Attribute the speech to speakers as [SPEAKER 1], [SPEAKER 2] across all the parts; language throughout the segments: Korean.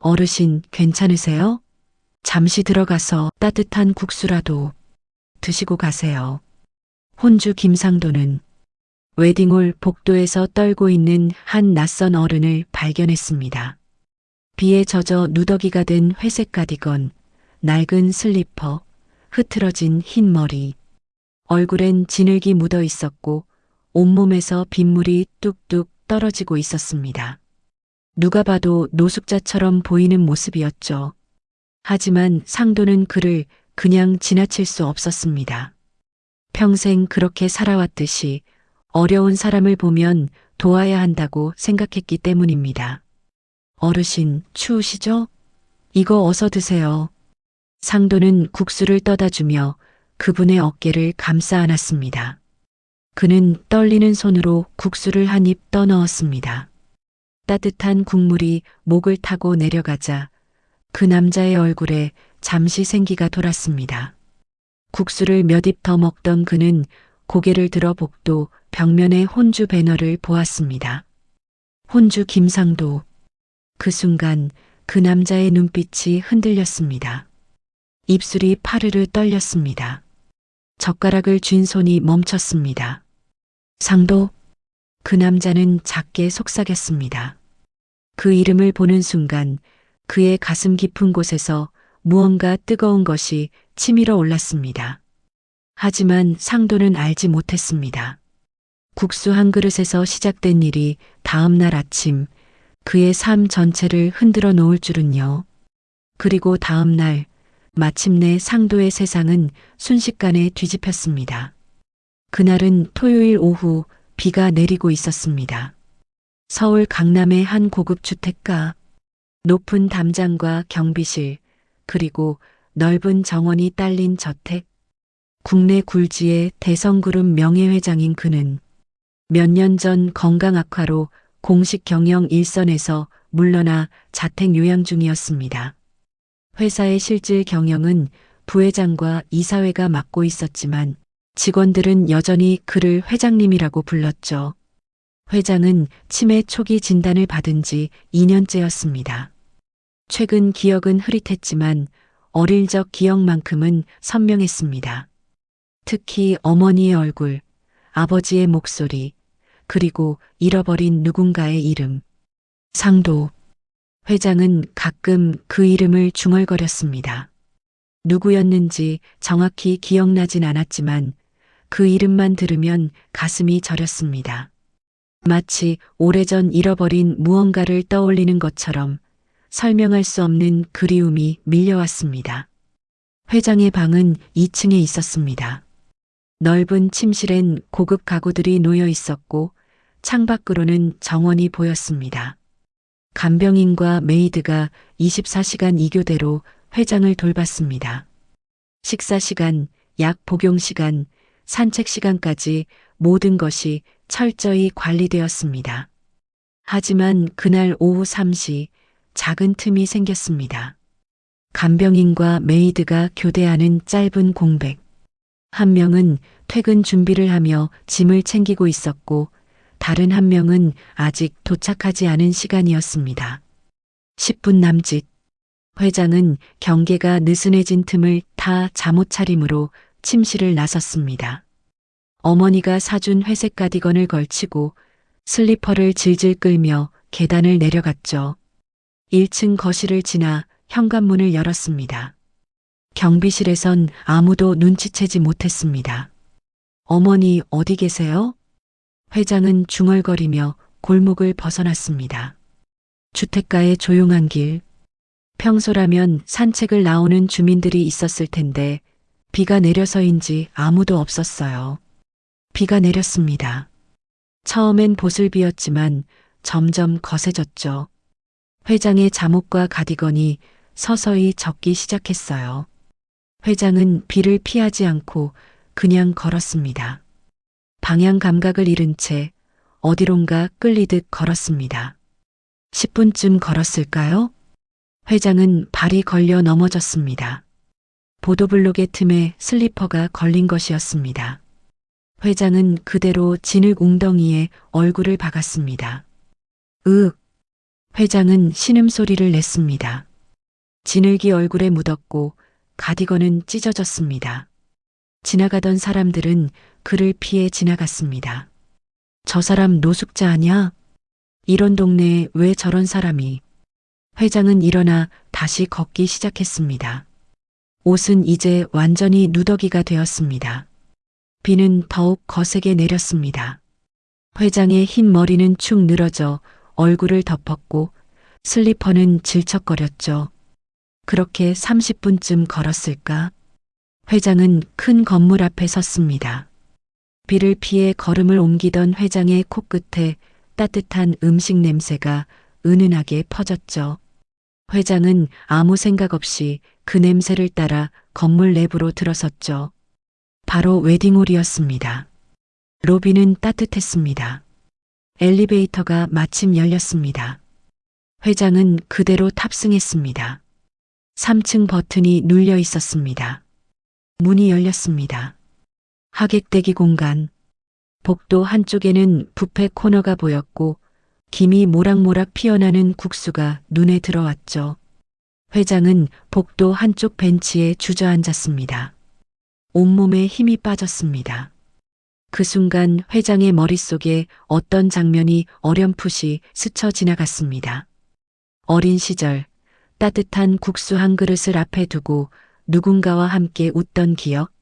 [SPEAKER 1] 어르신 괜찮으세요? 잠시 들어가서 따뜻한 국수라도 드시고 가세요. 혼주 김상도는 웨딩홀 복도에서 떨고 있는 한 낯선 어른을 발견했습니다. 비에 젖어 누더기가 된 회색 가디건, 낡은 슬리퍼, 흐트러진 흰 머리. 얼굴엔 진흙이 묻어 있었고 온몸에서 빗물이 뚝뚝 떨어지고 있었습니다. 누가 봐도 노숙자처럼 보이는 모습이었죠. 하지만 상도는 그를 그냥 지나칠 수 없었습니다. 평생 그렇게 살아왔듯이 어려운 사람을 보면 도와야 한다고 생각했기 때문입니다. 어르신, 추우시죠? 이거 어서 드세요. 상도는 국수를 떠다주며 그분의 어깨를 감싸 안았습니다. 그는 떨리는 손으로 국수를 한 입 떠넣었습니다. 따뜻한 국물이 목을 타고 내려가자 그 남자의 얼굴에 잠시 생기가 돌았습니다. 국수를 몇 입 더 먹던 그는 고개를 들어 복도 벽면의 혼주 배너를 보았습니다. 혼주 김상도. 그 순간 그 남자의 눈빛이 흔들렸습니다. 입술이 파르르 떨렸습니다. 젓가락을 쥔 손이 멈췄습니다. 상도. 그 남자는 작게 속삭였습니다. 그 이름을 보는 순간 그의 가슴 깊은 곳에서 무언가 뜨거운 것이 치밀어 올랐습니다. 하지만 상도는 알지 못했습니다. 국수 한 그릇에서 시작된 일이 다음 날 아침 그의 삶 전체를 흔들어 놓을 줄은요. 그리고 다음 날 마침내 상도의 세상은 순식간에 뒤집혔습니다. 그날은 토요일 오후 비가 내리고 있었습니다. 서울 강남의 한 고급 주택가, 높은 담장과 경비실, 그리고 넓은 정원이 딸린 저택. 국내 굴지의 대성그룹 명예회장인 그는 몇 년 전 건강 악화로 공식 경영 일선에서 물러나 자택 요양 중이었습니다. 회사의 실질 경영은 부회장과 이사회가 맡고 있었지만 직원들은 여전히 그를 회장님이라고 불렀죠. 회장은 치매 초기 진단을 받은 지 2년째였습니다. 최근 기억은 흐릿했지만 어릴 적 기억만큼은 선명했습니다. 특히 어머니의 얼굴, 아버지의 목소리, 그리고 잃어버린 누군가의 이름. 상도. 회장은 가끔 그 이름을 중얼거렸습니다. 누구였는지 정확히 기억나진 않았지만 그 이름만 들으면 가슴이 저렸습니다. 마치 오래전 잃어버린 무언가를 떠올리는 것처럼 설명할 수 없는 그리움이 밀려왔습니다. 회장의 방은 2층에 있었습니다. 넓은 침실엔 고급 가구들이 놓여 있었고 창밖으로는 정원이 보였습니다. 간병인과 메이드가 24시간 2교대로 회장을 돌봤습니다. 식사 시간, 약 복용 시간, 산책 시간까지 모든 것이 철저히 관리되었습니다. 하지만 그날 오후 3시 작은 틈이 생겼습니다. 간병인과 메이드가 교대하는 짧은 공백. 한 명은 퇴근 준비를 하며 짐을 챙기고 있었고 다른 한 명은 아직 도착하지 않은 시간이었습니다. 10분 남짓. 회장은 경계가 느슨해진 틈을 타 잠옷 차림으로 침실을 나섰습니다. 어머니가 사준 회색 가디건을 걸치고 슬리퍼를 질질 끌며 계단을 내려갔죠. 1층 거실을 지나 현관문을 열었습니다. 경비실에선 아무도 눈치채지 못했습니다. 어머니 어디 계세요? 회장은 중얼거리며 골목을 벗어났습니다. 주택가의 조용한 길. 평소라면 산책을 나오는 주민들이 있었을 텐데 비가 내려서인지 아무도 없었어요. 비가 내렸습니다. 처음엔 보슬비였지만 점점 거세졌죠. 회장의 잠옷과 가디건이 서서히 젖기 시작했어요. 회장은 비를 피하지 않고 그냥 걸었습니다. 방향 감각을 잃은 채 어디론가 끌리듯 걸었습니다. 10분쯤 걸었을까요? 회장은 발이 걸려 넘어졌습니다. 보도블록의 틈에 슬리퍼가 걸린 것이었습니다. 회장은 그대로 진흙 웅덩이에 얼굴을 박았습니다. 으윽! 회장은 신음소리를 냈습니다. 진흙이 얼굴에 묻었고 가디건은 찢어졌습니다. 지나가던 사람들은 그를 피해 지나갔습니다. 저 사람 노숙자 아냐? 이런 동네에 왜 저런 사람이? 회장은 일어나 다시 걷기 시작했습니다. 옷은 이제 완전히 누더기가 되었습니다. 비는 더욱 거세게 내렸습니다. 회장의 흰 머리는 축 늘어져 얼굴을 덮었고 슬리퍼는 질척거렸죠. 그렇게 30분쯤 걸었을까? 회장은 큰 건물 앞에 섰습니다. 비를 피해 걸음을 옮기던 회장의 코끝에 따뜻한 음식 냄새가 은은하게 퍼졌죠. 회장은 아무 생각 없이 그 냄새를 따라 건물 내부로 들어섰죠. 바로 웨딩홀이었습니다. 로비는 따뜻했습니다. 엘리베이터가 마침 열렸습니다. 회장은 그대로 탑승했습니다. 3층 버튼이 눌려 있었습니다. 문이 열렸습니다. 하객대기 공간. 복도 한쪽에는 뷔페 코너가 보였고 김이 모락모락 피어나는 국수가 눈에 들어왔죠. 회장은 복도 한쪽 벤치에 주저앉았습니다. 온몸에 힘이 빠졌습니다. 그 순간 회장의 머릿속에 어떤 장면이 어렴풋이 스쳐 지나갔습니다. 어린 시절 따뜻한 국수 한 그릇을 앞에 두고 누군가와 함께 웃던 기억.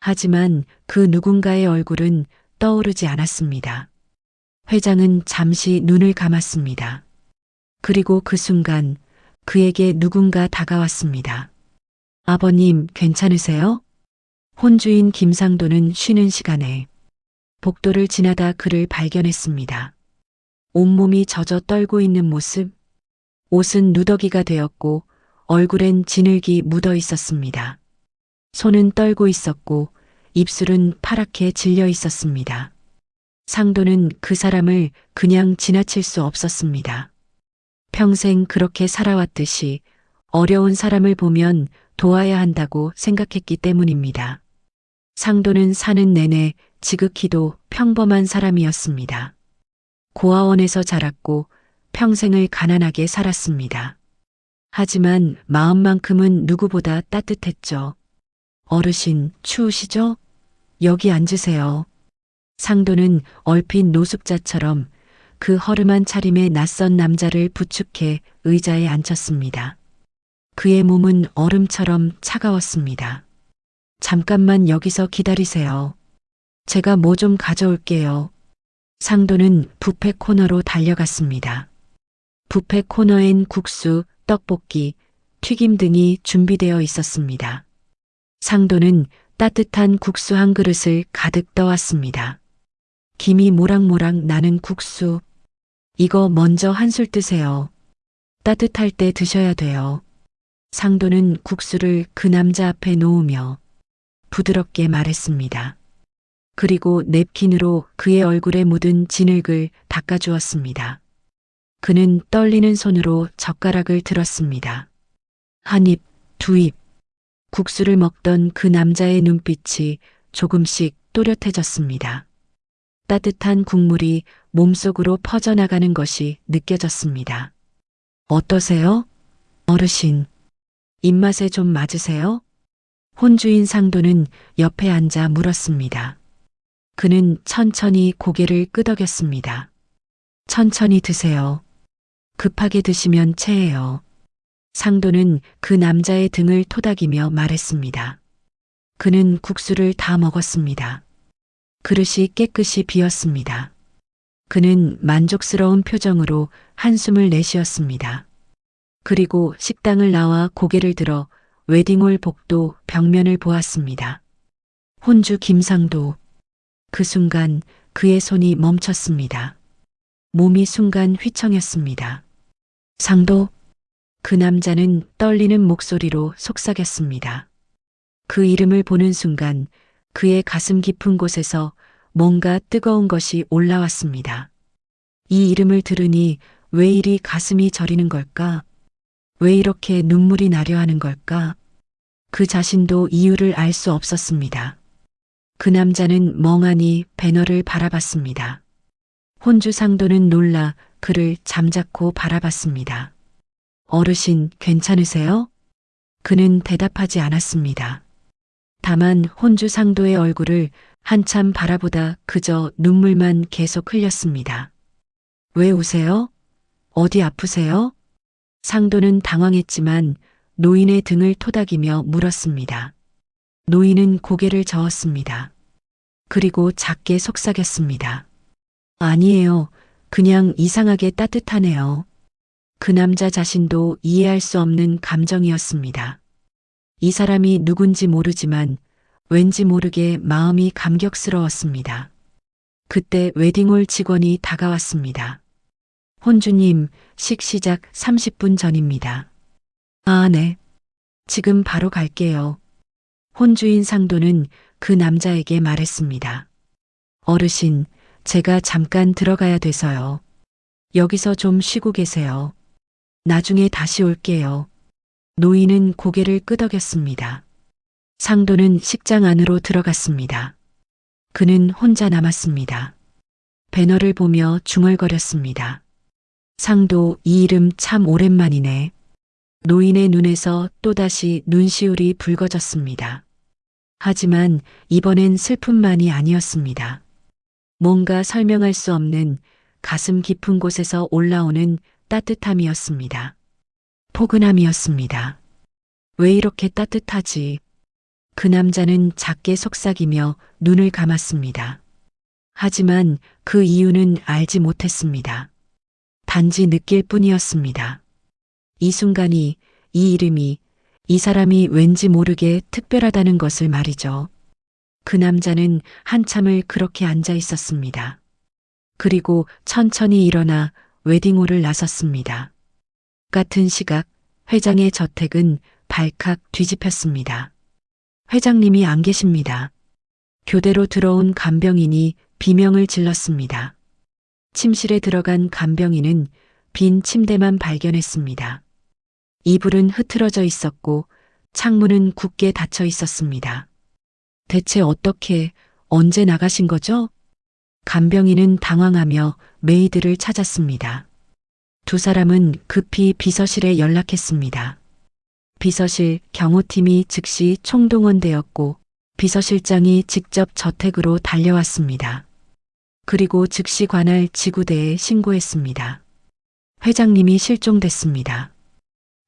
[SPEAKER 1] 하지만 그 누군가의 얼굴은 떠오르지 않았습니다. 회장은 잠시 눈을 감았습니다. 그리고 그 순간 그에게 누군가 다가왔습니다. 아버님, 괜찮으세요? 혼주인 김상도는 쉬는 시간에 복도를 지나다 그를 발견했습니다. 온몸이 젖어 떨고 있는 모습, 옷은 누더기가 되었고 얼굴엔 진흙이 묻어 있었습니다. 손은 떨고 있었고 입술은 파랗게 질려 있었습니다. 상도는 그 사람을 그냥 지나칠 수 없었습니다. 평생 그렇게 살아왔듯이 어려운 사람을 보면 도와야 한다고 생각했기 때문입니다. 상도는 사는 내내 지극히도 평범한 사람이었습니다. 고아원에서 자랐고 평생을 가난하게 살았습니다. 하지만 마음만큼은 누구보다 따뜻했죠. 어르신, 추우시죠? 여기 앉으세요. 상도는 얼핏 노숙자처럼 그 허름한 차림의 낯선 남자를 부축해 의자에 앉혔습니다. 그의 몸은 얼음처럼 차가웠습니다. 잠깐만 여기서 기다리세요. 제가 뭐 좀 가져올게요. 상도는 뷔페 코너로 달려갔습니다. 뷔페 코너엔 국수, 떡볶이, 튀김 등이 준비되어 있었습니다. 상도는 따뜻한 국수 한 그릇을 가득 떠왔습니다. 김이 모락모락 나는 국수. 이거 먼저 한술 뜨세요. 따뜻할 때 드셔야 돼요. 상도는 국수를 그 남자 앞에 놓으며 부드럽게 말했습니다. 그리고 냅킨으로 그의 얼굴에 묻은 진흙을 닦아주었습니다. 그는 떨리는 손으로 젓가락을 들었습니다. 한 입, 두 입. 국수를 먹던 그 남자의 눈빛이 조금씩 또렷해졌습니다. 따뜻한 국물이 몸속으로 퍼져나가는 것이 느껴졌습니다. 어떠세요? 어르신. 입맛에 좀 맞으세요? 혼주인 상도는 옆에 앉아 물었습니다. 그는 천천히 고개를 끄덕였습니다. 천천히 드세요. 급하게 드시면 체해요. 상도는 그 남자의 등을 토닥이며 말했습니다. 그는 국수를 다 먹었습니다. 그릇이 깨끗이 비었습니다. 그는 만족스러운 표정으로 한숨을 내쉬었습니다. 그리고 식당을 나와 고개를 들어 웨딩홀 복도 벽면을 보았습니다. 혼주 김상도. 그 순간 그의 손이 멈췄습니다. 몸이 순간 휘청였습니다. 상도. 그 남자는 떨리는 목소리로 속삭였습니다. 그 이름을 보는 순간 그의 가슴 깊은 곳에서 뭔가 뜨거운 것이 올라왔습니다. 이 이름을 들으니 왜 이리 가슴이 저리는 걸까? 왜 이렇게 눈물이 나려 하는 걸까? 그 자신도 이유를 알 수 없었습니다. 그 남자는 멍하니 배너를 바라봤습니다. 혼주 상도는 놀라 그를 잠자코 바라봤습니다. 어르신, 괜찮으세요? 그는 대답하지 않았습니다. 다만 혼주 상도의 얼굴을 한참 바라보다 그저 눈물만 계속 흘렸습니다. 왜 우세요? 어디 아프세요? 상도는 당황했지만 노인의 등을 토닥이며 물었습니다. 노인은 고개를 저었습니다. 그리고 작게 속삭였습니다. 아니에요. 그냥 이상하게 따뜻하네요. 그 남자 자신도 이해할 수 없는 감정이었습니다. 이 사람이 누군지 모르지만 왠지 모르게 마음이 감격스러웠습니다. 그때 웨딩홀 직원이 다가왔습니다. 혼주님, 시작 30분 전입니다. 아, 네. 지금 바로 갈게요. 혼주인 상도는 그 남자에게 말했습니다. 어르신, 제가 잠깐 들어가야 돼서요. 여기서 좀 쉬고 계세요. 나중에 다시 올게요. 노인은 고개를 끄덕였습니다. 상도는 식장 안으로 들어갔습니다. 그는 혼자 남았습니다. 배너를 보며 중얼거렸습니다. 상도, 이 이름 참 오랜만이네. 노인의 눈에서 또다시 눈시울이 붉어졌습니다. 하지만 이번엔 슬픔만이 아니었습니다. 뭔가 설명할 수 없는 가슴 깊은 곳에서 올라오는 따뜻함이었습니다. 포근함이었습니다. 왜 이렇게 따뜻하지? 그 남자는 작게 속삭이며 눈을 감았습니다. 하지만 그 이유는 알지 못했습니다. 단지 느낄 뿐이었습니다. 이 순간이, 이 이름이, 이 사람이 왠지 모르게 특별하다는 것을 말이죠. 그 남자는 한참을 그렇게 앉아 있었습니다. 그리고 천천히 일어나 웨딩홀을 나섰습니다. 같은 시각 회장의 저택은 발칵 뒤집혔습니다. 회장님이 안 계십니다. 교대로 들어온 간병인이 비명을 질렀습니다. 침실에 들어간 간병인은 빈 침대만 발견했습니다. 이불은 흐트러져 있었고 창문은 굳게 닫혀 있었습니다. 대체 어떻게, 언제 나가신 거죠? 간병인은 당황하며 메이드를 찾았습니다. 두 사람은 급히 비서실에 연락했습니다. 비서실 경호팀이 즉시 총동원되었고 비서실장이 직접 저택으로 달려왔습니다. 그리고 즉시 관할 지구대에 신고했습니다. 회장님이 실종됐습니다.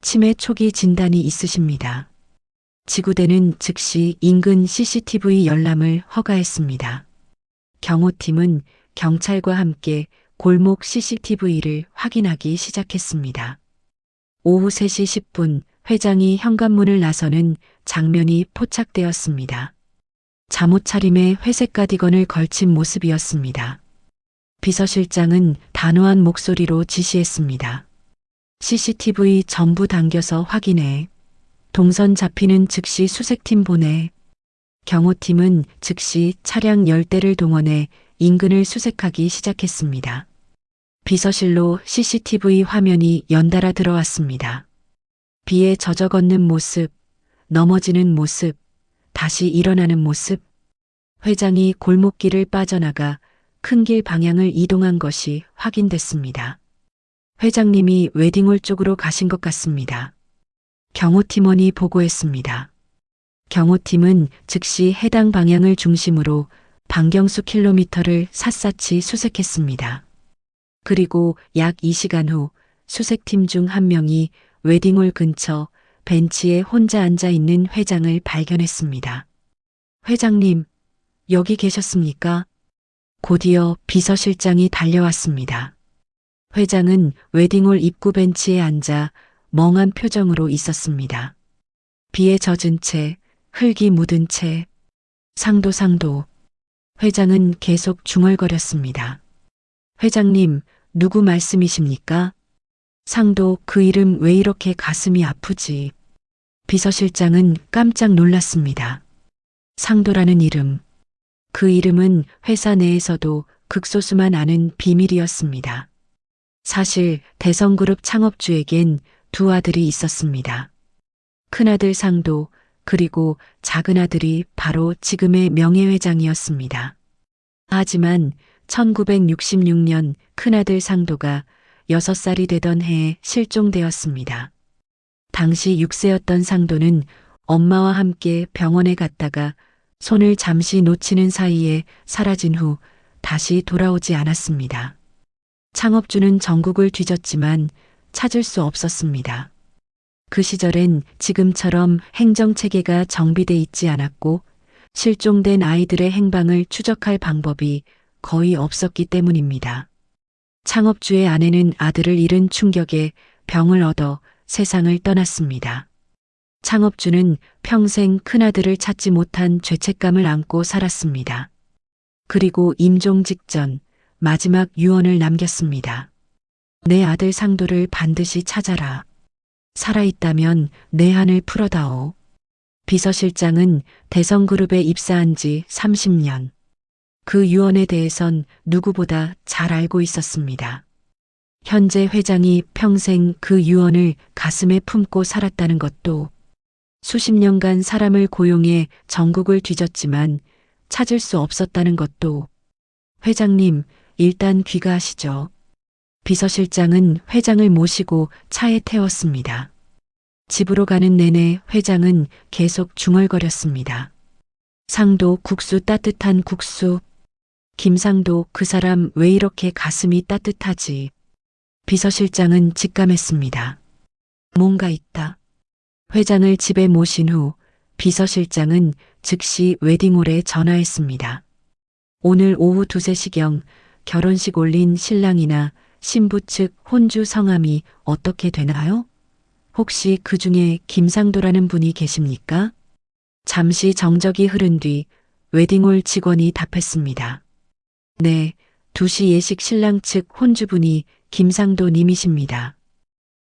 [SPEAKER 1] 치매 초기 진단이 있으십니다. 지구대는 즉시 인근 CCTV 열람을 허가했습니다. 경호팀은 경찰과 함께 골목 CCTV를 확인하기 시작했습니다. 오후 3시 10분 회장이 현관문을 나서는 장면이 포착되었습니다. 잠옷 차림에 회색 가디건을 걸친 모습이었습니다. 비서실장은 단호한 목소리로 지시했습니다. CCTV 전부 당겨서 확인해. 동선 잡히는 즉시 수색팀 보내. 경호팀은 즉시 차량 10대를 동원해 인근을 수색하기 시작했습니다. 비서실로 CCTV 화면이 연달아 들어왔습니다. 비에 젖어 걷는 모습, 넘어지는 모습, 다시 일어나는 모습. 회장이 골목길을 빠져나가 큰 길 방향을 이동한 것이 확인됐습니다. 회장님이 웨딩홀 쪽으로 가신 것 같습니다. 경호팀원이 보고했습니다. 경호팀은 즉시 해당 방향을 중심으로 반경수 킬로미터를 샅샅이 수색했습니다. 그리고 약 2시간 후 수색팀 중 한 명이 웨딩홀 근처 벤치에 혼자 앉아 있는 회장을 발견했습니다. 회장님, 여기 계셨습니까? 곧이어 비서실장이 달려왔습니다. 회장은 웨딩홀 입구 벤치에 앉아 멍한 표정으로 있었습니다. 비에 젖은 채, 흙이 묻은 채, 상도. 회장은 계속 중얼거렸습니다. 회장님, 누구 말씀이십니까? 상도, 그 이름 왜 이렇게 가슴이 아프지? 비서실장은 깜짝 놀랐습니다. 상도라는 이름. 그 이름은 회사 내에서도 극소수만 아는 비밀이었습니다. 사실 대성그룹 창업주에겐 두 아들이 있었습니다. 큰아들 상도, 그리고 작은아들이 바로 지금의 명예회장이었습니다. 하지만 1966년 큰아들 상도가 6살이 되던 해에 실종되었습니다. 당시 6세였던 상도는 엄마와 함께 병원에 갔다가 손을 잠시 놓치는 사이에 사라진 후 다시 돌아오지 않았습니다. 창업주는 전국을 뒤졌지만 찾을 수 없었습니다. 그 시절엔 지금처럼 행정체계가 정비돼 있지 않았고 실종된 아이들의 행방을 추적할 방법이 거의 없었기 때문입니다. 창업주의 아내는 아들을 잃은 충격에 병을 얻어 세상을 떠났습니다. 창업주는 평생 큰아들을 찾지 못한 죄책감을 안고 살았습니다. 그리고 임종 직전 마지막 유언을 남겼습니다. 내 아들 상도를 반드시 찾아라. 살아있다면 내 한을 풀어다오. 비서실장은 대성그룹에 입사한 지 30년. 그 유언에 대해선 누구보다 잘 알고 있었습니다. 현재 회장이 평생 그 유언을 가슴에 품고 살았다는 것도, 수십 년간 사람을 고용해 전국을 뒤졌지만 찾을 수 없었다는 것도. 회장님, 일단 귀가하시죠. 비서실장은 회장을 모시고 차에 태웠습니다. 집으로 가는 내내 회장은 계속 중얼거렸습니다. 상도 국수 따뜻한 국수. 김상도 그 사람 왜 이렇게 가슴이 따뜻하지? 비서실장은 직감했습니다. 뭔가 있다. 회장을 집에 모신 후 비서실장은 즉시 웨딩홀에 전화했습니다. 오늘 오후 2, 3시경 결혼식 올린 신랑이나 신부 측 혼주 성함이 어떻게 되나요? 혹시 그 중에 김상도라는 분이 계십니까? 잠시 정적이 흐른 뒤 웨딩홀 직원이 답했습니다. 네, 2시 예식 신랑 측 혼주분이 김상도 님이십니다.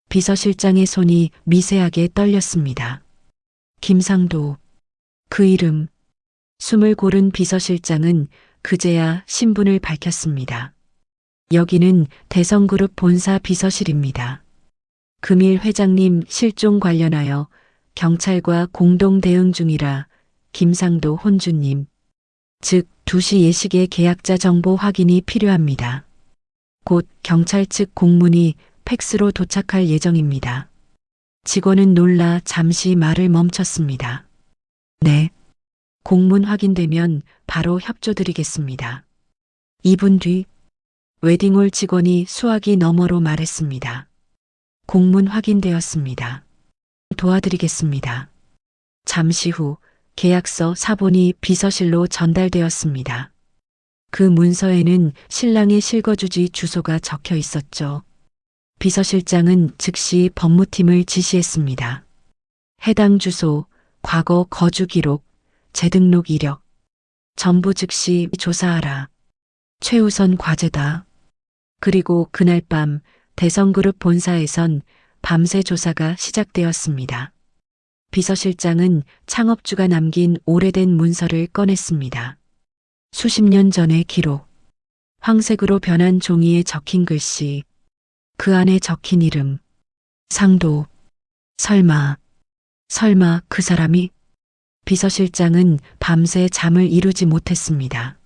[SPEAKER 1] 비서실장의 손이 미세하게 떨렸습니다. 김상도. 그 이름. 숨을 고른 비서실장은 그제야 신분을 밝혔습니다. 여기는 대성그룹 본사 비서실입니다. 금일 회장님 실종 관련하여 경찰과 공동 대응 중이라 김상도 혼주님, 즉 2시 예식의 계약자 정보 확인이 필요합니다. 곧 경찰 측 공문이 팩스로 도착할 예정입니다. 직원은 놀라 잠시 말을 멈췄습니다. 네. 공문 확인되면 바로 협조드리겠습니다. 2분 뒤 웨딩홀 직원이 수화기 너머로 말했습니다. 공문 확인되었습니다. 도와드리겠습니다. 잠시 후 계약서 사본이 비서실로 전달되었습니다. 그 문서에는 신랑의 실거주지 주소가 적혀 있었죠. 비서실장은 즉시 법무팀을 지시했습니다. 해당 주소, 과거 거주 기록, 재등록 이력, 전부 즉시 조사하라. 최우선 과제다. 그리고 그날 밤 대성그룹 본사에선 밤새 조사가 시작되었습니다. 비서실장은 창업주가 남긴 오래된 문서를 꺼냈습니다. 수십 년 전의 기록. 황색으로 변한 종이에 적힌 글씨. 그 안에 적힌 이름. 상도. 설마 그 사람이? 비서실장은 밤새 잠을 이루지 못했습니다.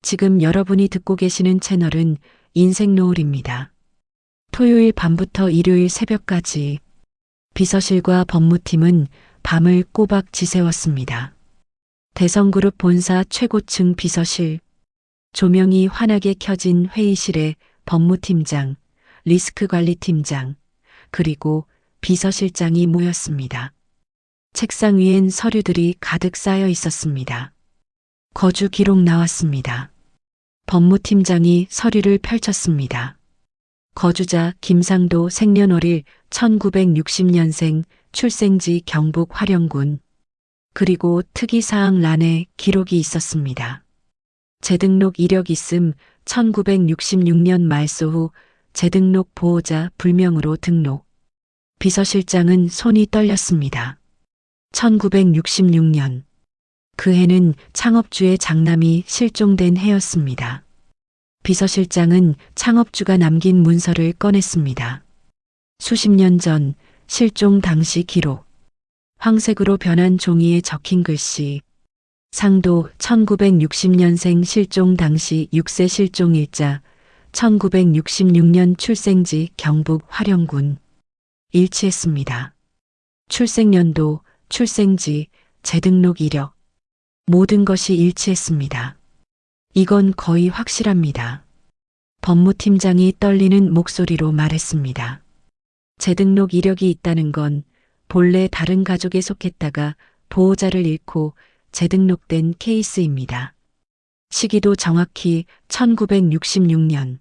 [SPEAKER 1] 지금 여러분이 듣고 계시는 채널은 인생노을입니다. 토요일 밤부터 일요일 새벽까지 비서실과 법무팀은 밤을 꼬박 지새웠습니다. 대성그룹 본사 최고층 비서실, 조명이 환하게 켜진 회의실에 법무팀장, 리스크관리팀장, 그리고 비서실장이 모였습니다. 책상 위엔 서류들이 가득 쌓여 있었습니다. 거주 기록 나왔습니다. 법무팀장이 서류를 펼쳤습니다. 거주자 김상도 생년월일 1960년생, 출생지 경북 화령군. 그리고 특이사항欄에 기록이 있었습니다. 재등록 이력 있음 1966년 말소 후 재등록 보호자 불명으로 등록. 비서실장은 손이 떨렸습니다. 1966년. 그 해는 창업주의 장남이 실종된 해였습니다. 비서실장은 창업주가 남긴 문서를 꺼냈습니다. 수십 년 전 실종 당시 기록. 황색으로 변한 종이에 적힌 글씨. 상도 1960년생 실종 당시 6세 실종일자, 1966년 출생지 경북 화령군. 일치했습니다. 출생연도, 출생지, 재등록 이력. 모든 것이 일치했습니다. 이건 거의 확실합니다. 법무팀장이 떨리는 목소리로 말했습니다. 재등록 이력이 있다는 건 본래 다른 가족에 속했다가 보호자를 잃고 재등록된 케이스입니다. 시기도 정확히 1966년.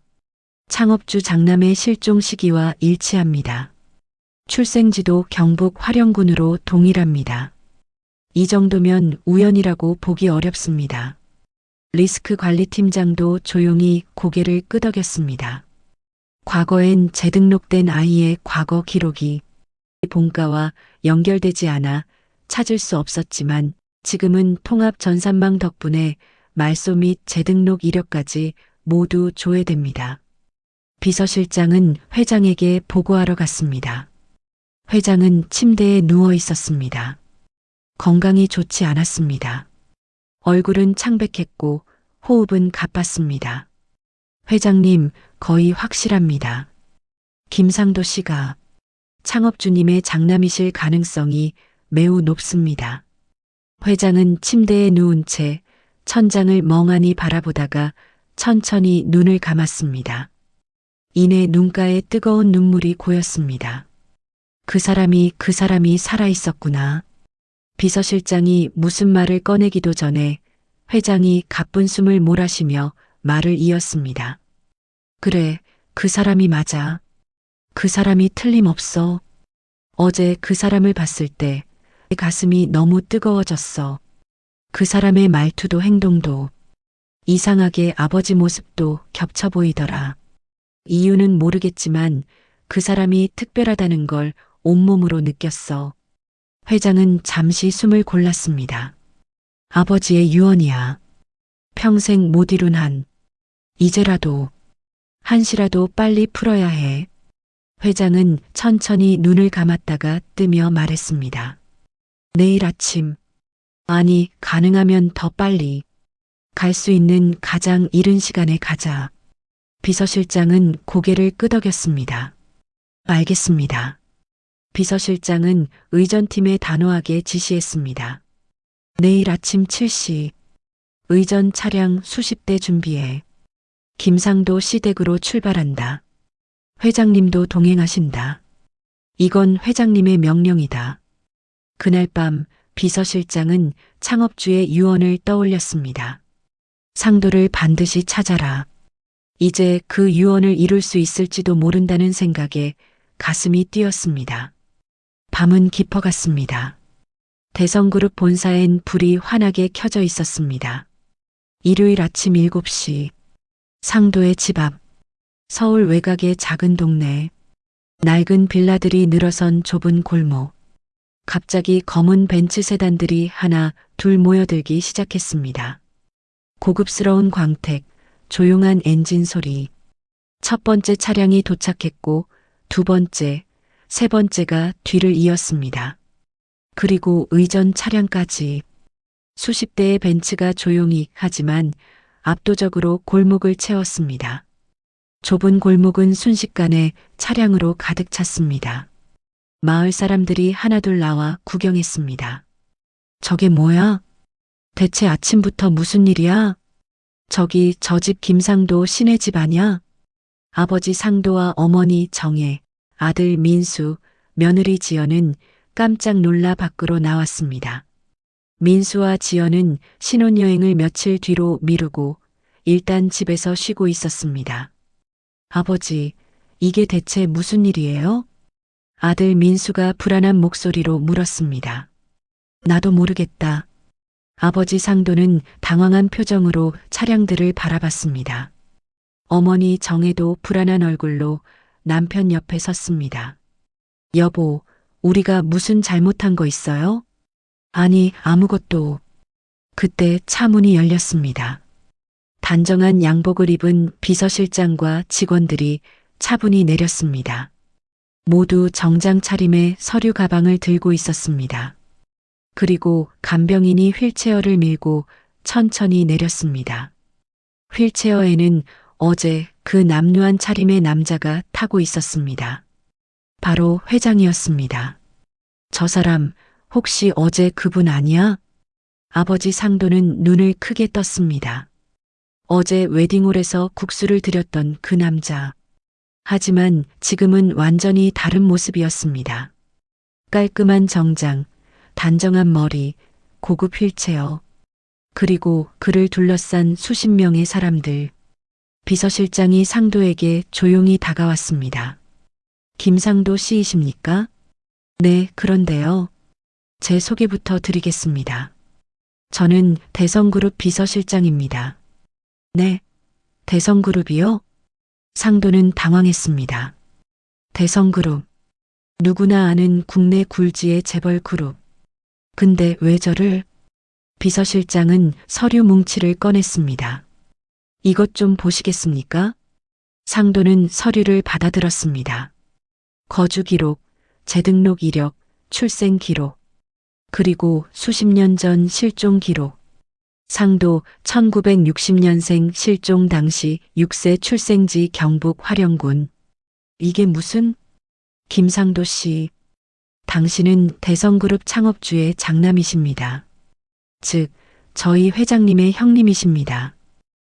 [SPEAKER 1] 창업주 장남의 실종 시기와 일치합니다. 출생지도 경북 화령군으로 동일합니다. 이 정도면 우연이라고 보기 어렵습니다. 리스크 관리팀장도 조용히 고개를 끄덕였습니다. 과거엔 재등록된 아이의 과거 기록이 본가와 연결되지 않아 찾을 수 없었지만 지금은 통합 전산망 덕분에 말소 및 재등록 이력까지 모두 조회됩니다. 비서실장은 회장에게 보고하러 갔습니다. 회장은 침대에 누워 있었습니다. 건강이 좋지 않았습니다. 얼굴은 창백했고 호흡은 가빴습니다. 회장님, 거의 확실합니다. 김상도 씨가 창업주님의 장남이실 가능성이 매우 높습니다. 회장은 침대에 누운 채 천장을 멍하니 바라보다가 천천히 눈을 감았습니다. 이내 눈가에 뜨거운 눈물이 고였습니다. 그 사람이 살아 있었구나. 비서실장이 무슨 말을 꺼내기도 전에 회장이 가쁜 숨을 몰아쉬며 말을 이었습니다. 그래, 그 사람이 맞아. 그 사람이 틀림없어. 어제 그 사람을 봤을 때 가슴이 너무 뜨거워졌어. 그 사람의 말투도 행동도 이상하게 아버지 모습도 겹쳐 보이더라. 이유는 모르겠지만 그 사람이 특별하다는 걸 온몸으로 느꼈어. 회장은 잠시 숨을 골랐습니다. 아버지의 유언이야. 평생 못 이룬 한. 이제라도 한시라도 빨리 풀어야 해. 회장은 천천히 눈을 감았다가 뜨며 말했습니다. 내일 아침. 아니, 가능하면 더 빨리. 갈 수 있는 가장 이른 시간에 가자. 비서실장은 고개를 끄덕였습니다. 알겠습니다. 비서실장은 의전팀에 단호하게 지시했습니다. 내일 아침 7시. 의전 차량 수십 대 준비해. 김상도 시댁으로 출발한다. 회장님도 동행하신다. 이건 회장님의 명령이다. 그날 밤 비서실장은 창업주의 유언을 떠올렸습니다. 상도를 반드시 찾아라. 이제 그 유언을 이룰 수 있을지도 모른다는 생각에 가슴이 뛰었습니다. 밤은 깊어갔습니다. 대성그룹 본사엔 불이 환하게 켜져 있었습니다. 일요일 아침 7시. 상도의 집 앞. 서울 외곽의 작은 동네. 낡은 빌라들이 늘어선 좁은 골목. 갑자기 검은 벤츠 세단들이 하나 둘 모여들기 시작했습니다. 고급스러운 광택, 조용한 엔진 소리. 첫 번째 차량이 도착했고 두 번째, 세 번째가 뒤를 이었습니다. 그리고 의전 차량까지. 수십 대의 벤츠가 조용히 하지만 압도적으로 골목을 채웠습니다. 좁은 골목은 순식간에 차량으로 가득 찼습니다. 마을 사람들이 하나둘 나와 구경했습니다. 저게 뭐야? 대체 아침부터 무슨 일이야? 저기 저 집 김상도 씨네 집 아냐? 아버지 상도와 어머니 정혜, 아들 민수, 며느리 지연은 깜짝 놀라 밖으로 나왔습니다. 민수와 지연은 신혼여행을 며칠 뒤로 미루고 일단 집에서 쉬고 있었습니다. 아버지, 이게 대체 무슨 일이에요? 아들 민수가 불안한 목소리로 물었습니다. 나도 모르겠다. 아버지 상도는 당황한 표정으로 차량들을 바라봤습니다. 어머니 정혜도 불안한 얼굴로 남편 옆에 섰습니다. 여보, 우리가 무슨 잘못한 거 있어요? 아니, 아무것도. 그때 차 문이 열렸습니다. 단정한 양복을 입은 비서실장과 직원들이 차분히 내렸습니다. 모두 정장 차림에 서류 가방을 들고 있었습니다. 그리고 간병인이 휠체어를 밀고 천천히 내렸습니다. 휠체어에는 어제 그 남루한 차림의 남자가 타고 있었습니다. 바로 회장이었습니다. 저 사람 혹시 어제 그분 아니야? 아버지 상도는 눈을 크게 떴습니다. 어제 웨딩홀에서 국수를 드렸던 그 남자. 하지만 지금은 완전히 다른 모습이었습니다. 깔끔한 정장, 단정한 머리, 고급 휠체어, 그리고 그를 둘러싼 수십 명의 사람들. 비서실장이 상도에게 조용히 다가왔습니다. 김상도 씨이십니까? 네, 그런데요. 제 소개부터 드리겠습니다. 저는 대성그룹 비서실장입니다. 네, 대성그룹이요? 상도는 당황했습니다. 대성그룹. 누구나 아는 국내 굴지의 재벌 그룹. 근데 왜 저를? 비서실장은 서류 뭉치를 꺼냈습니다. 이것 좀 보시겠습니까? 상도는 서류를 받아들었습니다. 거주 기록, 재등록 이력, 출생 기록, 그리고 수십 년 전 실종 기록. 상도 1960년생 실종 당시 6세 출생지 경북 화령군. 이게 무슨? 김상도 씨. 당신은 대성그룹 창업주의 장남이십니다. 즉, 저희 회장님의 형님이십니다.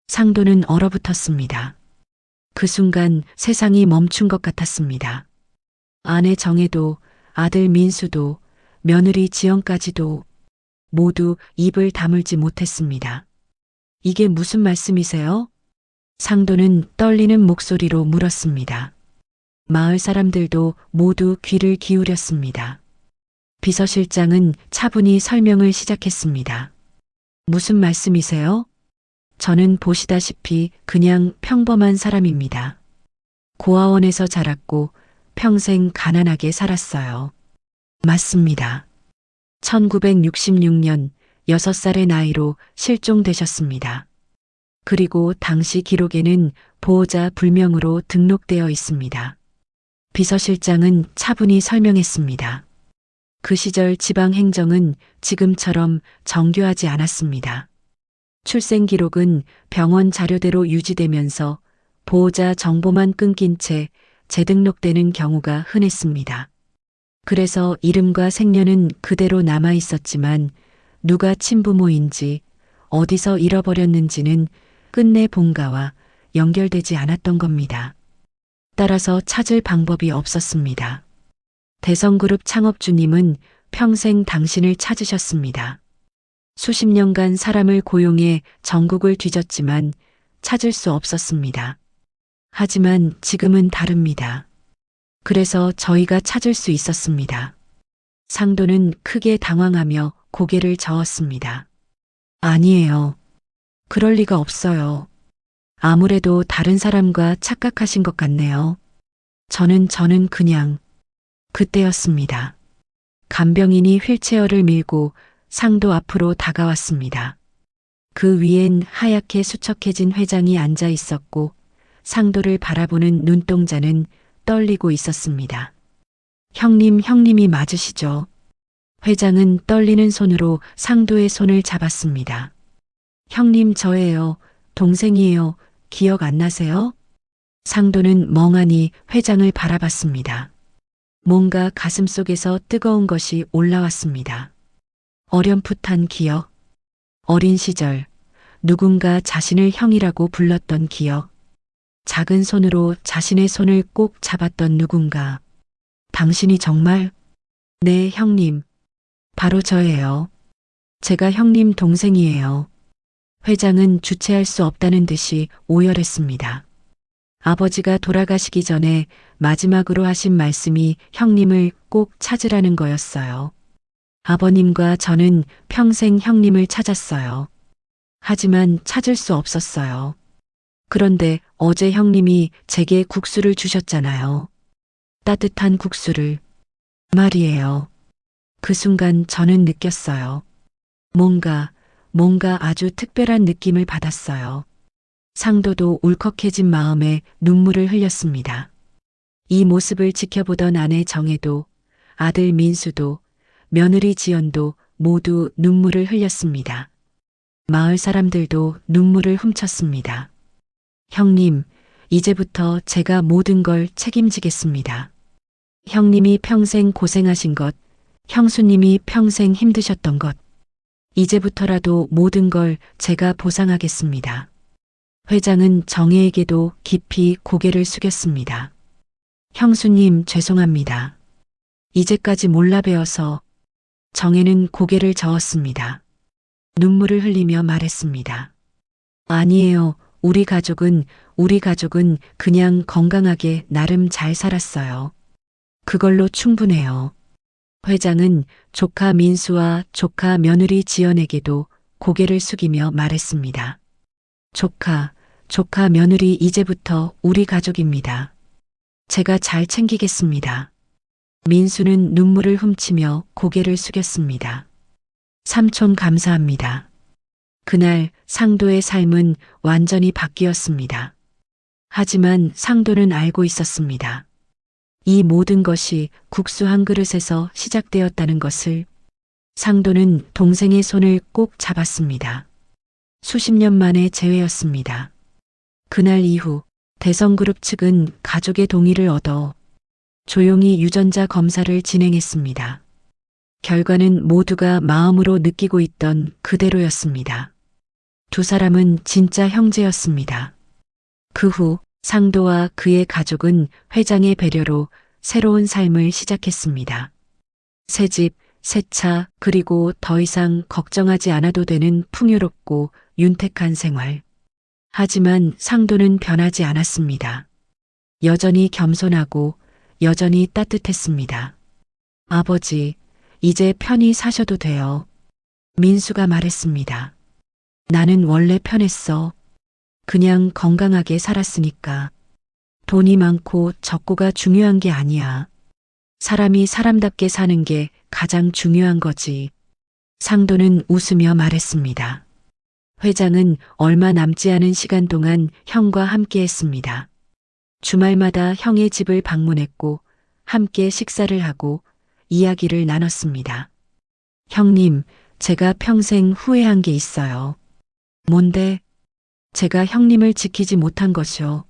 [SPEAKER 1] 상도는 얼어붙었습니다. 그 순간 세상이 멈춘 것 같았습니다. 아내 정혜도, 아들 민수도, 며느리 지영까지도 모두 입을 다물지 못했습니다. 이게 무슨 말씀이세요? 상도는 떨리는 목소리로 물었습니다. 마을 사람들도 모두 귀를 기울였습니다. 비서실장은 차분히 설명을 시작했습니다. 무슨 말씀이세요? 저는 보시다시피 그냥 평범한 사람입니다. 고아원에서 자랐고 평생 가난하게 살았어요. 맞습니다. 1966년 6살의 나이로 실종되셨습니다. 그리고 당시 기록에는 보호자 불명으로 등록되어 있습니다. 비서실장은 차분히 설명했습니다. 그 시절 지방 행정은 지금처럼 정교하지 않았습니다. 출생 기록은 병원 자료대로 유지되면서 보호자 정보만 끊긴 채 재등록되는 경우가 흔했습니다. 그래서 이름과 생년은 그대로 남아 있었지만 누가 친부모인지 어디서 잃어버렸는지는 끝내 본가와 연결되지 않았던 겁니다. 따라서 찾을 방법이 없었습니다. 대성그룹 창업주님은 평생 당신을 찾으셨습니다. 수십 년간 사람을 고용해 전국을 뒤졌지만 찾을 수 없었습니다. 하지만 지금은 다릅니다. 그래서 저희가 찾을 수 있었습니다. 상도는 크게 당황하며 고개를 저었습니다. 아니에요. 그럴 리가 없어요. 아무래도 다른 사람과 착각하신 것 같네요. 저는 그냥 그때였습니다. 간병인이 휠체어를 밀고 상도 앞으로 다가왔습니다. 그 위엔 하얗게 수척해진 회장이 앉아 있었고 상도를 바라보는 눈동자는 떨리고 있었습니다. 형님이 맞으시죠? 회장은 떨리는 손으로 상도의 손을 잡았습니다. 형님 저예요. 동생이에요. 기억 안 나세요? 상도는 멍하니 회장을 바라봤습니다. 뭔가 가슴속에서 뜨거운 것이 올라왔습니다. 어렴풋한 기억. 어린 시절 누군가 자신을 형이라고 불렀던 기억. 작은 손으로 자신의 손을 꼭 잡았던 누군가. 당신이 정말? 네, 형님. 바로 저예요. 제가 형님 동생이에요. 회장은 주체할 수 없다는 듯이 오열했습니다. 아버지가 돌아가시기 전에 마지막으로 하신 말씀이 형님을 꼭 찾으라는 거였어요. 아버님과 저는 평생 형님을 찾았어요. 하지만 찾을 수 없었어요. 그런데 어제 형님이 제게 국수를 주셨잖아요. 따뜻한 국수를. 말이에요. 그 순간 저는 느꼈어요. 뭔가 아주 특별한 느낌을 받았어요. 상도도 울컥해진 마음에 눈물을 흘렸습니다. 이 모습을 지켜보던 아내 정혜도, 아들 민수도, 며느리 지연도 모두 눈물을 흘렸습니다. 마을 사람들도 눈물을 훔쳤습니다. 형님, 이제부터 제가 모든 걸 책임지겠습니다. 형님이 평생 고생하신 것, 형수님이 평생 힘드셨던 것, 이제부터라도 모든 걸 제가 보상하겠습니다. 회장은 정혜에게도 깊이 고개를 숙였습니다. 형수님, 죄송합니다. 이제까지 몰라 배워서. 정혜는 고개를 저었습니다. 눈물을 흘리며 말했습니다. 아니에요. 우리 가족은 그냥 건강하게 나름 잘 살았어요. 그걸로 충분해요. 회장은 조카 민수와 조카 며느리 지연에게도 고개를 숙이며 말했습니다. 조카 며느리 이제부터 우리 가족입니다. 제가 잘 챙기겠습니다. 민수는 눈물을 훔치며 고개를 숙였습니다. 삼촌 감사합니다. 그날 상도의 삶은 완전히 바뀌었습니다. 하지만 상도는 알고 있었습니다. 이 모든 것이 국수 한 그릇에서 시작되었다는 것을. 상도는 동생의 손을 꼭 잡았습니다. 수십 년 만의 재회였습니다. 그날 이후 대성그룹 측은 가족의 동의를 얻어 조용히 유전자 검사를 진행했습니다. 결과는 모두가 마음으로 느끼고 있던 그대로였습니다. 두 사람은 진짜 형제였습니다. 그 후 상도와 그의 가족은 회장의 배려로 새로운 삶을 시작했습니다. 새 집, 새 차, 그리고 더 이상 걱정하지 않아도 되는 풍요롭고 윤택한 생활. 하지만 상도는 변하지 않았습니다. 여전히 겸손하고 여전히 따뜻했습니다. 아버지, 이제 편히 사셔도 돼요. 민수가 말했습니다. 나는 원래 편했어. 그냥 건강하게 살았으니까. 돈이 많고 적고가 중요한 게 아니야. 사람이 사람답게 사는 게 가장 중요한 거지. 상도는 웃으며 말했습니다. 회장은 얼마 남지 않은 시간 동안 형과 함께 했습니다. 주말마다 형의 집을 방문했고 함께 식사를 하고 이야기를 나눴습니다. 형님, 제가 평생 후회한 게 있어요. 뭔데? 제가 형님을 지키지 못한 것이요.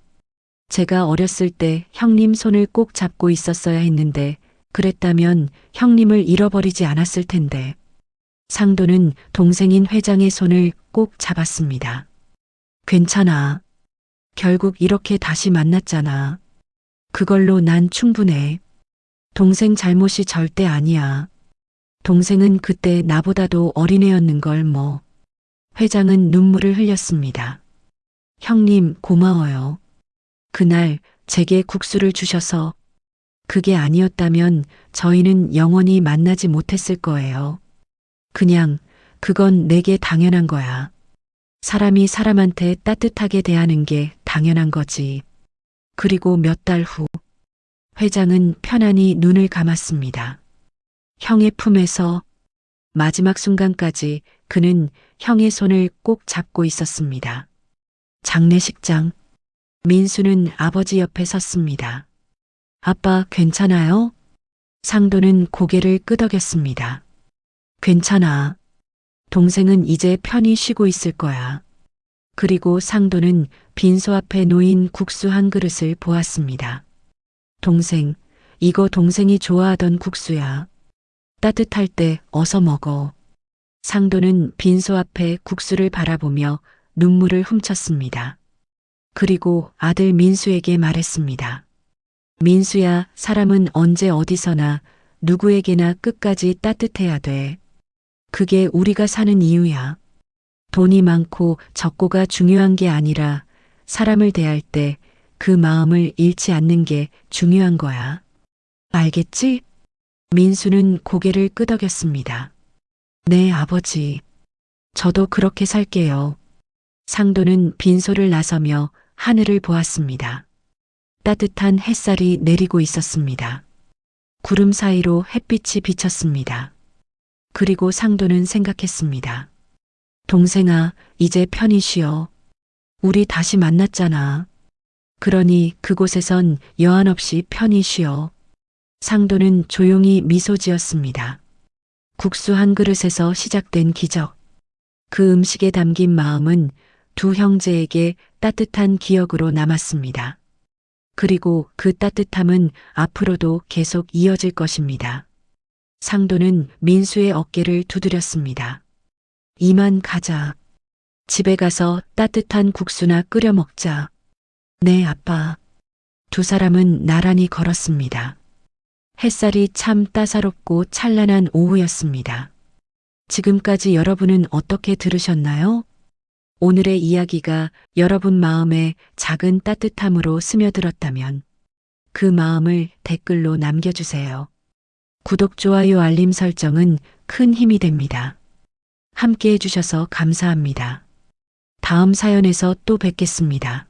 [SPEAKER 1] 제가 어렸을 때 형님 손을 꼭 잡고 있었어야 했는데 그랬다면 형님을 잃어버리지 않았을 텐데. 상도는 동생인 회장의 손을 꼭 잡았습니다. 괜찮아. 결국 이렇게 다시 만났잖아. 그걸로 난 충분해. 동생 잘못이 절대 아니야. 동생은 그때 나보다도 어린애였는 걸 뭐. 회장은 눈물을 흘렸습니다. 형님, 고마워요. 그날 제게 국수를 주셔서. 그게 아니었다면 저희는 영원히 만나지 못했을 거예요. 그냥 그건 내게 당연한 거야. 사람이 사람한테 따뜻하게 대하는 게 당연한 거지. 그리고 몇 달 후 회장은 편안히 눈을 감았습니다. 형의 품에서 마지막 순간까지 그는 형의 손을 꼭 잡고 있었습니다. 장례식장. 민수는 아버지 옆에 섰습니다. 아빠 괜찮아요? 상도는 고개를 끄덕였습니다. 괜찮아. 동생은 이제 편히 쉬고 있을 거야. 그리고 상도는 빈소 앞에 놓인 국수 한 그릇을 보았습니다. 동생, 이거 동생이 좋아하던 국수야. 따뜻할 때 어서 먹어. 상도는 빈소 앞에 국수를 바라보며 눈물을 훔쳤습니다. 그리고 아들 민수에게 말했습니다. 민수야, 사람은 언제 어디서나 누구에게나 끝까지 따뜻해야 돼. 그게 우리가 사는 이유야. 돈이 많고 적고가 중요한 게 아니라 사람을 대할 때 그 마음을 잃지 않는 게 중요한 거야. 알겠지? 민수는 고개를 끄덕였습니다. 네, 아버지. 저도 그렇게 살게요. 상도는 빈소를 나서며 하늘을 보았습니다. 따뜻한 햇살이 내리고 있었습니다. 구름 사이로 햇빛이 비쳤습니다. 그리고 상도는 생각했습니다. 동생아, 이제 편히 쉬어. 우리 다시 만났잖아. 그러니 그곳에선 여한 없이 편히 쉬어. 상도는 조용히 미소 지었습니다. 국수 한 그릇에서 시작된 기적. 그 음식에 담긴 마음은 두 형제에게 따뜻한 기억으로 남았습니다. 그리고 그 따뜻함은 앞으로도 계속 이어질 것입니다. 상도는 민수의 어깨를 두드렸습니다. 이만 가자. 집에 가서 따뜻한 국수나 끓여 먹자. 네, 아빠. 두 사람은 나란히 걸었습니다. 햇살이 참 따사롭고 찬란한 오후였습니다. 지금까지 여러분은 어떻게 들으셨나요? 오늘의 이야기가 여러분 마음에 작은 따뜻함으로 스며들었다면 그 마음을 댓글로 남겨주세요. 구독, 좋아요, 알림 설정은 큰 힘이 됩니다. 함께 해주셔서 감사합니다. 다음 사연에서 또 뵙겠습니다.